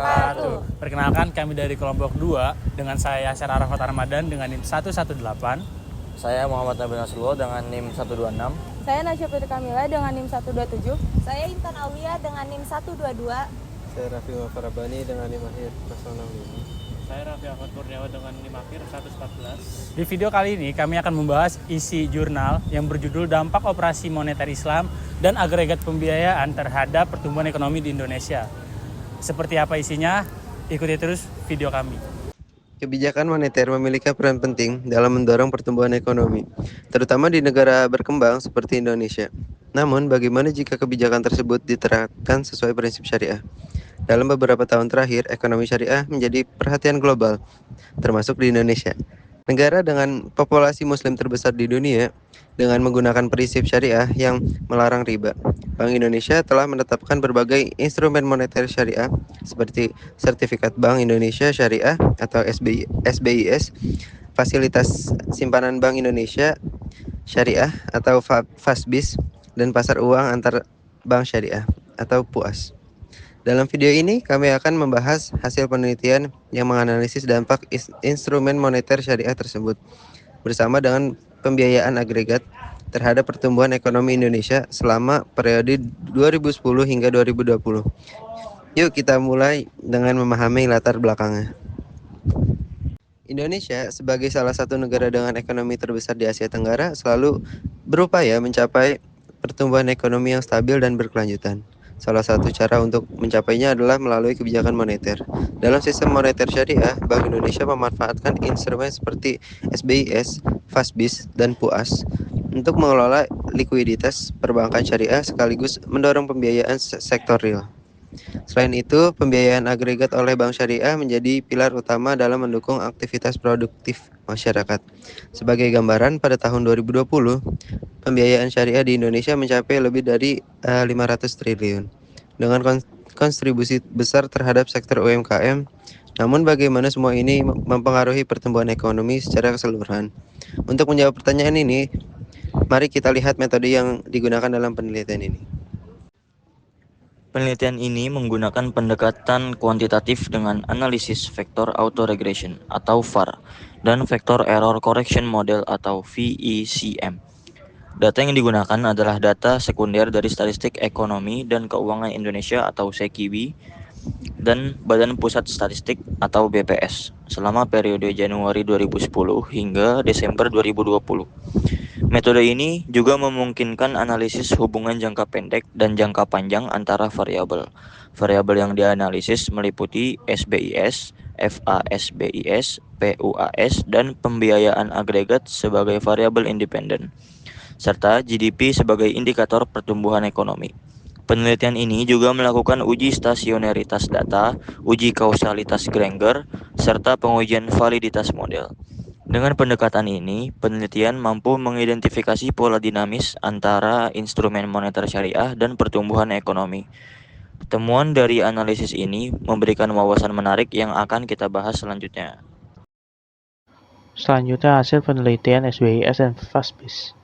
wabarakatuh. Perkenalkan, kami dari kelompok 2 dengan saya Yasir Arafat Ramadan dengan NIM 118. Saya Muhammad Nabil Nasrullah dengan NIM 126. Saya Nasya Putri Kamila dengan NIM 127. Saya Intan Aulia dengan NIM 122. Saya Raffi Farabani dengan NIM akhir 065. Saya Raffi Ahmad Kurniawan dengan NIM akhir 114. Di video kali ini kami akan membahas isi jurnal yang berjudul Dampak Operasi Moneter Islam dan Agregat Pembiayaan Terhadap Pertumbuhan Ekonomi di Indonesia. Seperti apa isinya? Ikuti terus video kami. Kebijakan moneter memiliki peran penting dalam mendorong pertumbuhan ekonomi, terutama di negara berkembang seperti Indonesia. Namun, bagaimana jika kebijakan tersebut diterapkan sesuai prinsip syariah? Dalam beberapa tahun terakhir, ekonomi syariah menjadi perhatian global, termasuk di Indonesia. Negara dengan populasi muslim terbesar di dunia dengan menggunakan prinsip syariah yang melarang riba. Bank Indonesia telah menetapkan berbagai instrumen moneter syariah seperti Sertifikat Bank Indonesia Syariah atau SBIS, Fasilitas Simpanan Bank Indonesia Syariah atau FASBIS, dan Pasar Uang Antar Bank Syariah atau PUAS. Dalam video ini, kami akan membahas hasil penelitian yang menganalisis dampak instrumen moneter syariah tersebut bersama dengan pembiayaan agregat terhadap pertumbuhan ekonomi Indonesia selama periode 2010 hingga 2020. Yuk kita mulai dengan memahami latar belakangnya. Indonesia sebagai salah satu negara dengan ekonomi terbesar di Asia Tenggara selalu berupaya mencapai pertumbuhan ekonomi yang stabil dan berkelanjutan. Salah satu cara untuk mencapainya adalah melalui kebijakan moneter. Dalam sistem moneter syariah, Bank Indonesia memanfaatkan instrumen seperti SBIS, FASBIS, dan PUAS untuk mengelola likuiditas perbankan syariah sekaligus mendorong pembiayaan sektor real. Selain itu, pembiayaan agregat oleh bank syariah menjadi pilar utama dalam mendukung aktivitas produktif masyarakat. Sebagai gambaran, pada tahun 2020, pembiayaan syariah di Indonesia mencapai lebih dari 500 triliun dengan kontribusi besar terhadap sektor UMKM. Namun bagaimana semua ini mempengaruhi pertumbuhan ekonomi secara keseluruhan? Untuk menjawab pertanyaan ini, mari kita lihat metode yang digunakan dalam penelitian ini. Penelitian ini menggunakan pendekatan kuantitatif dengan analisis vektor autoregression atau VAR dan vektor error correction model atau VECM. Data yang digunakan adalah data sekunder dari Statistik Ekonomi dan Keuangan Indonesia atau SEKIBI dan Badan Pusat Statistik atau BPS selama periode Januari 2010 hingga Desember 2020. Metode ini juga memungkinkan analisis hubungan jangka pendek dan jangka panjang antara variabel. Variabel yang dianalisis meliputi SBIS, FASBIS, PUAS, dan pembiayaan agregat sebagai variabel independen, serta GDP sebagai indikator pertumbuhan ekonomi. Penelitian ini juga melakukan uji stasionaritas data, uji kausalitas Granger, serta pengujian validitas model. Dengan pendekatan ini, penelitian mampu mengidentifikasi pola dinamis antara instrumen moneter syariah dan pertumbuhan ekonomi. Temuan dari analisis ini memberikan wawasan menarik yang akan kita bahas selanjutnya. Selanjutnya hasil penelitian SBIS dan FASBIS.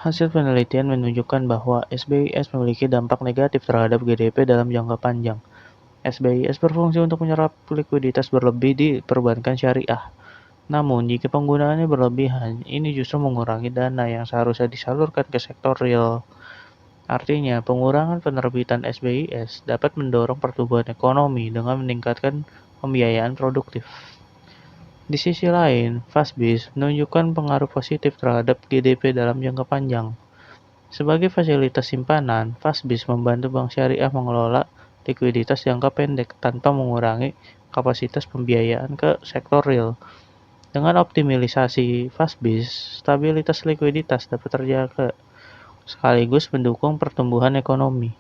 Hasil penelitian menunjukkan bahwa SBIS memiliki dampak negatif terhadap GDP dalam jangka panjang. SBIS berfungsi untuk menyerap likuiditas berlebih di perbankan syariah. Namun, jika penggunaannya berlebihan, ini justru mengurangi dana yang seharusnya disalurkan ke sektor real. Artinya, pengurangan penerbitan SBIS dapat mendorong pertumbuhan ekonomi dengan meningkatkan pembiayaan produktif. Di sisi lain, FASBIS menunjukkan pengaruh positif terhadap GDP dalam jangka panjang. Sebagai fasilitas simpanan, FASBIS membantu bank syariah mengelola likuiditas jangka pendek tanpa mengurangi kapasitas pembiayaan ke sektor real. Dengan optimalisasi FASBIS, stabilitas likuiditas dapat terjaga, sekaligus mendukung pertumbuhan ekonomi.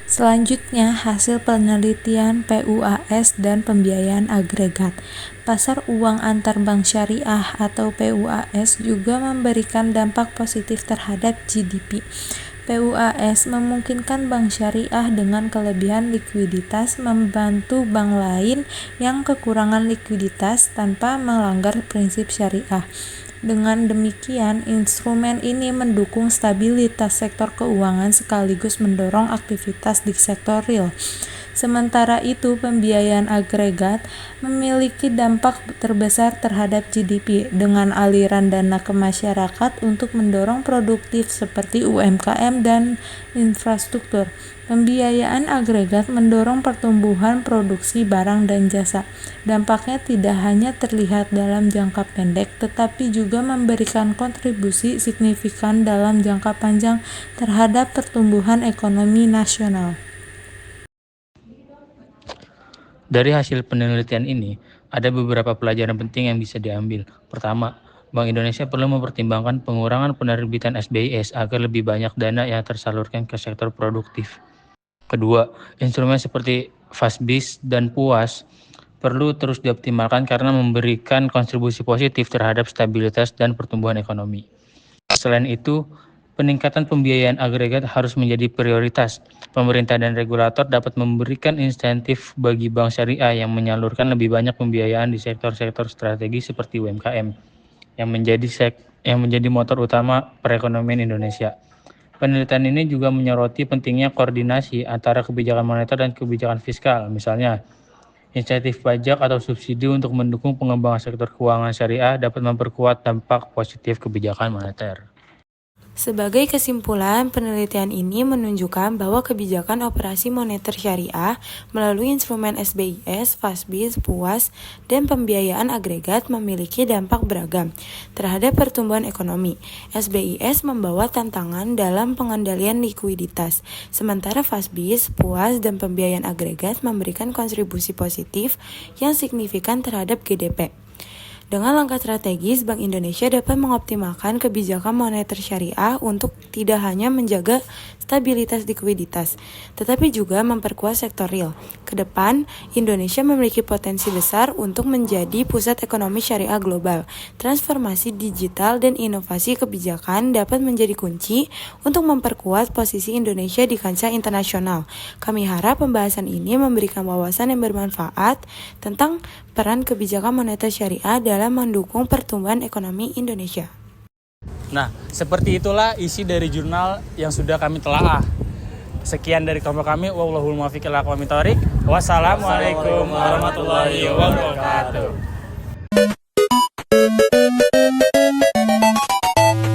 Selanjutnya, hasil penelitian PUAS dan pembiayaan agregat. Pasar uang antar bank syariah atau PUAS juga memberikan dampak positif terhadap GDP. PUAS memungkinkan bank syariah dengan kelebihan likuiditas membantu bank lain yang kekurangan likuiditas tanpa melanggar prinsip syariah. Dengan demikian, instrumen ini mendukung stabilitas sektor keuangan sekaligus mendorong aktivitas di sektor real. Sementara itu, pembiayaan agregat memiliki dampak terbesar terhadap GDP dengan aliran dana ke masyarakat untuk mendorong produktif seperti UMKM dan infrastruktur. Pembiayaan agregat mendorong pertumbuhan produksi barang dan jasa. Dampaknya tidak hanya terlihat dalam jangka pendek, tetapi juga memberikan kontribusi signifikan dalam jangka panjang terhadap pertumbuhan ekonomi nasional. Dari hasil penelitian ini, ada beberapa pelajaran penting yang bisa diambil. Pertama, Bank Indonesia perlu mempertimbangkan pengurangan penerbitan SBIS agar lebih banyak dana yang tersalurkan ke sektor produktif. Kedua, instrumen seperti FASBIS dan PUAS perlu terus dioptimalkan karena memberikan kontribusi positif terhadap stabilitas dan pertumbuhan ekonomi. Selain itu, peningkatan pembiayaan agregat harus menjadi prioritas. Pemerintah dan regulator dapat memberikan insentif bagi bank syariah yang menyalurkan lebih banyak pembiayaan di sektor-sektor strategis seperti UMKM, yang menjadi motor utama perekonomian Indonesia. Penelitian ini juga menyoroti pentingnya koordinasi antara kebijakan moneter dan kebijakan fiskal, misalnya insentif pajak atau subsidi untuk mendukung pengembangan sektor keuangan syariah dapat memperkuat dampak positif kebijakan moneter. Sebagai kesimpulan, penelitian ini menunjukkan bahwa kebijakan operasi moneter syariah melalui instrumen SBIS, FASBIS, PUAS, dan pembiayaan agregat memiliki dampak beragam terhadap pertumbuhan ekonomi. SBIS membawa tantangan dalam pengendalian likuiditas, sementara FASBIS, PUAS, dan pembiayaan agregat memberikan kontribusi positif yang signifikan terhadap GDP. Dengan langkah strategis, Bank Indonesia dapat mengoptimalkan kebijakan moneter syariah untuk tidak hanya menjaga stabilitas likuiditas, tetapi juga memperkuat sektor real. Kedepan, Indonesia memiliki potensi besar untuk menjadi pusat ekonomi syariah global. Transformasi digital dan inovasi kebijakan dapat menjadi kunci untuk memperkuat posisi Indonesia di kancah internasional. Kami harap pembahasan ini memberikan wawasan yang bermanfaat tentang peran kebijakan moneter syariah dalam mendukung pertumbuhan ekonomi Indonesia. Nah, seperti itulah isi dari jurnal yang sudah kami telaah. Sekian dari kelompok kami. Wallahul muwaffiq ila aqwamit thoriq. Wassalamualaikum warahmatullahi wabarakatuh.